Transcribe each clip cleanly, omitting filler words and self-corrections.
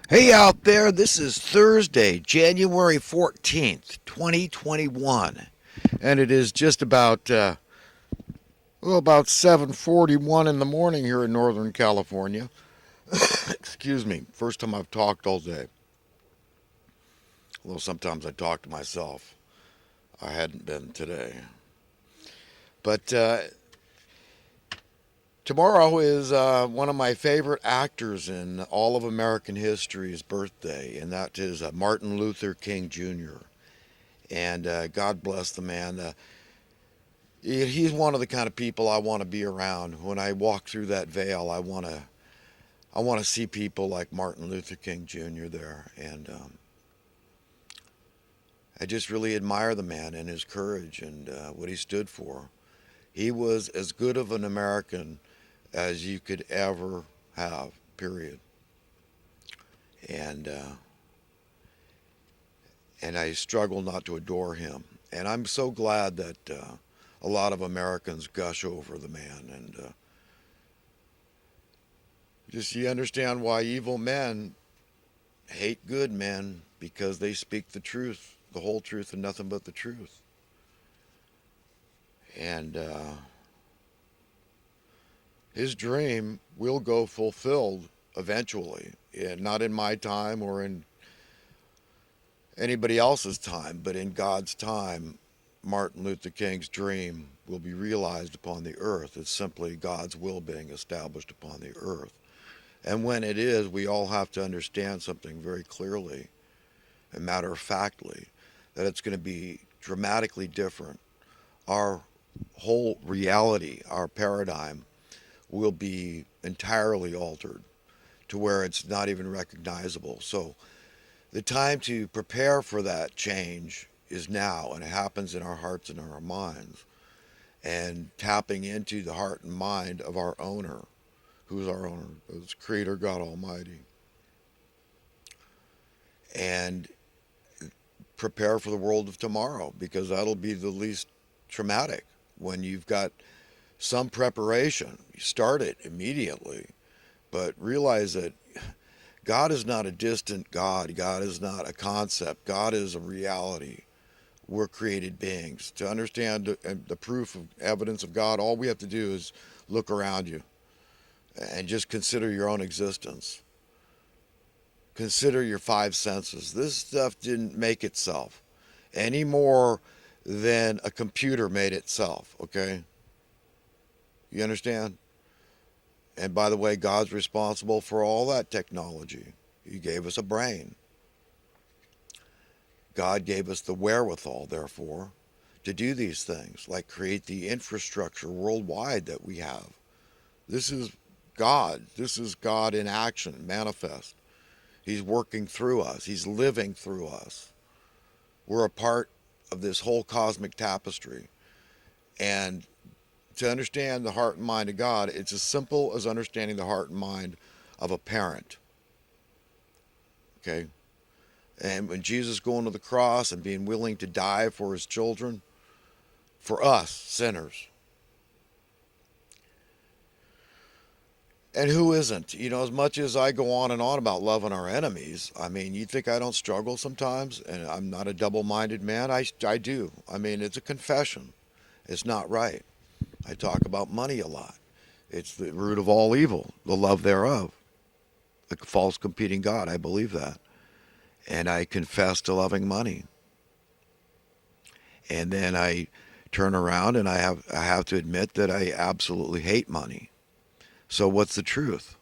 Hey out there, this is Thursday, January 14th, 2021, and it is just about 7:41 in the morning here in Northern California. Excuse me, first time I've talked all day. Although sometimes I talk to myself. I hadn't been today. But tomorrow is one of my favorite actors in all of American history's birthday, and that is Martin Luther King Jr. And God bless the man. He's one of the kind of people I want to be around. When I walk through that veil, I want to see people like Martin Luther King Jr. there, and I just really admire the man and his courage and what he stood for. He was as good of an American as you could ever have. Period. And and I struggle not to adore him. And I'm so glad that a lot of Americans gush over the man, and just you understand why evil men hate good men, because they speak the truth, the whole truth, and nothing but the truth. And his dream will go fulfilled eventually. Not in my time or in anybody else's time, but in God's time, Martin Luther King's dream will be realized upon the earth. It's simply God's will being established upon the earth. And when it is, we all have to understand something very clearly and matter of factly, that it's going to be dramatically different. Our whole reality, our paradigm, will be entirely altered to where it's not even recognizable. So the time to prepare for that change is now, and it happens in our hearts and our minds, and tapping into the heart and mind of our owner. Who's our owner? It's Creator God Almighty. And prepare for the world of tomorrow, because that'll be the least traumatic. When you've got some preparation, you start it immediately, but realize that God is not a distant God. God is not a concept. God is a reality. We're created beings. To understand the proof of evidence of God, all we have to do is look around you and just consider your own existence. Consider your five senses. This stuff didn't make itself any more than a computer made itself, okay? You understand? And by the way, God's responsible for all that technology. He gave us a brain. God gave us the wherewithal, therefore, to do these things, like create the infrastructure worldwide that we have. This is God. This is God in action, manifest. He's working through us. He's living through us. We're a part of this whole cosmic tapestry. And to understand the heart and mind of God, it's as simple as understanding the heart and mind of a parent. Okay? And when Jesus going to the cross and being willing to die for his children, for us, sinners. And who isn't? You know, as much as I go on and on about loving our enemies, I mean, you think I don't struggle sometimes? And I'm not a double minded man? I do. I mean, it's a confession. It's not right. I talk about money a lot. It's the root of all evil, the love thereof. A false competing God. I believe that. And I confess to loving money. And then I turn around and I have to admit that I absolutely hate money. So what's the truth?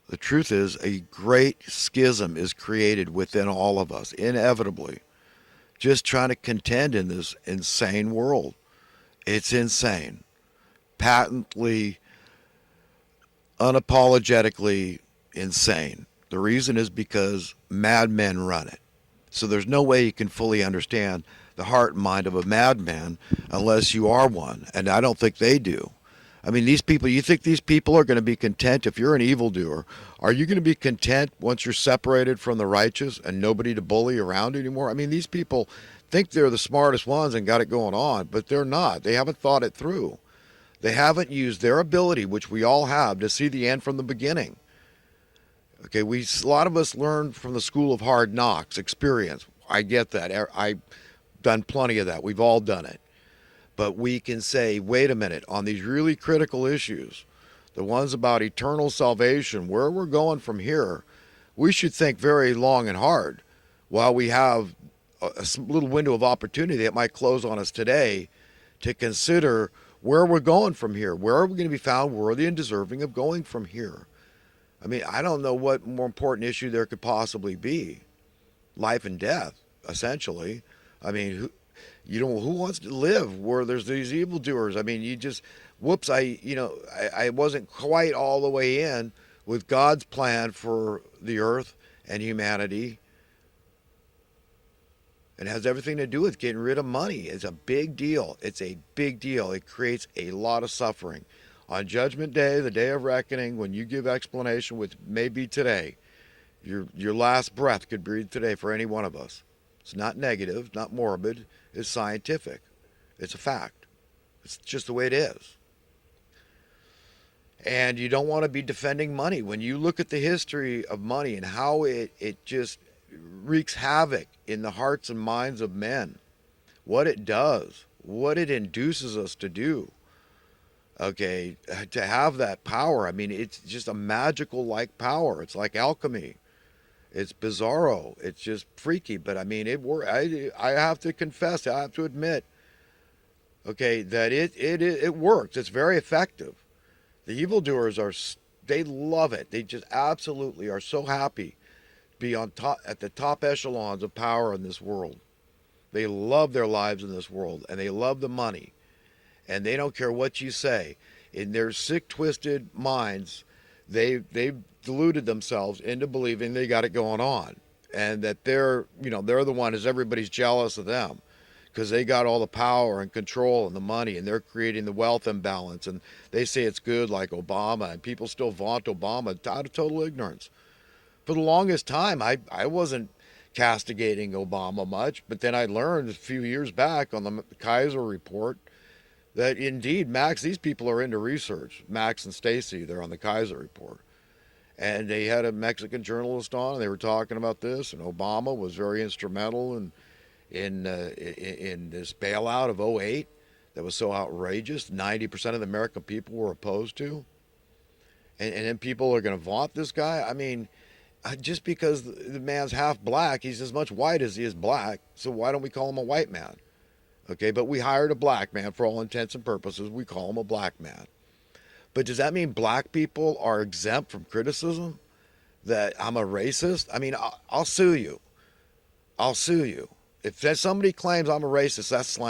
The truth is a great schism is created within all of us, inevitably. Just trying to contend in this insane world. It's insane. Patently, unapologetically insane. The reason is because madmen run it. So there's no way you can fully understand the heart and mind of a madman unless you are one. And I don't think they do. I mean, these people, you think these people are going to be content if you're an evildoer? Are you going to be content once you're separated from the righteous and nobody to bully around anymore? I mean, these people think they're the smartest ones and got it going on, but they're not. They haven't thought it through. They haven't used their ability, which we all have, to see the end from the beginning. Okay, a lot of us learn from the school of hard knocks, experience. I get that. I've done plenty of that. We've all done it. But we can say, wait a minute, on these really critical issues, the ones about eternal salvation, where we're going from here, we should think very long and hard while we have a little window of opportunity that might close on us today to consider where we're going from here. Where are we going to be found worthy and deserving of going from here? I mean, I don't know what more important issue there could possibly be. Life and death, essentially. I mean, who wants to live where there's these evildoers? I mean, you just, whoops, I wasn't quite all the way in with God's plan for the earth and humanity. It has everything to do with getting rid of money. It's a big deal. It's a big deal. It creates a lot of suffering. On Judgment Day, the day of reckoning, when you give explanation, which may be today, your last breath could breathe today for any one of us. It's not negative, not morbid. It's scientific. It's a fact. It's just the way it is. And you don't want to be defending money. When you look at the history of money and how it just wreaks havoc in the hearts and minds of men, what it does, what it induces us to do, okay, to have that power. I mean, it's just a magical like power. It's like alchemy. It's bizarro. It's just freaky. But I mean, I have to confess, I have to admit, okay, that it works. It's very effective. The evildoers they love it. They just absolutely are so happy to be on top, at the top echelons of power in this world. They love their lives in this world, and they love the money, and they don't care what you say. In their sick, twisted minds, they've deluded themselves into believing they got it going on, and that they're the one, is everybody's jealous of them because they got all the power and control and the money, and they're creating the wealth imbalance, and they say it's good, like Obama, and people still vaunt Obama out of total ignorance. For the longest time, I wasn't castigating Obama much, but then I learned a few years back on the Kaiser report that indeed, Max, these people are into research. Max and Stacy, they're on the Kaiser report. And they had a Mexican journalist on, and they were talking about this, and Obama was very instrumental in this bailout of '08 that was so outrageous. 90% of the American people were opposed to. And then people are going to vaunt this guy? I mean, just because the man's half black, he's as much white as he is black, so why don't we call him a white man? Okay, but we hired a black man for all intents and purposes. We call him a black man. But does that mean black people are exempt from criticism? That I'm a racist? I mean, I'll sue you. I'll sue you. If somebody claims I'm a racist, that's slanderous.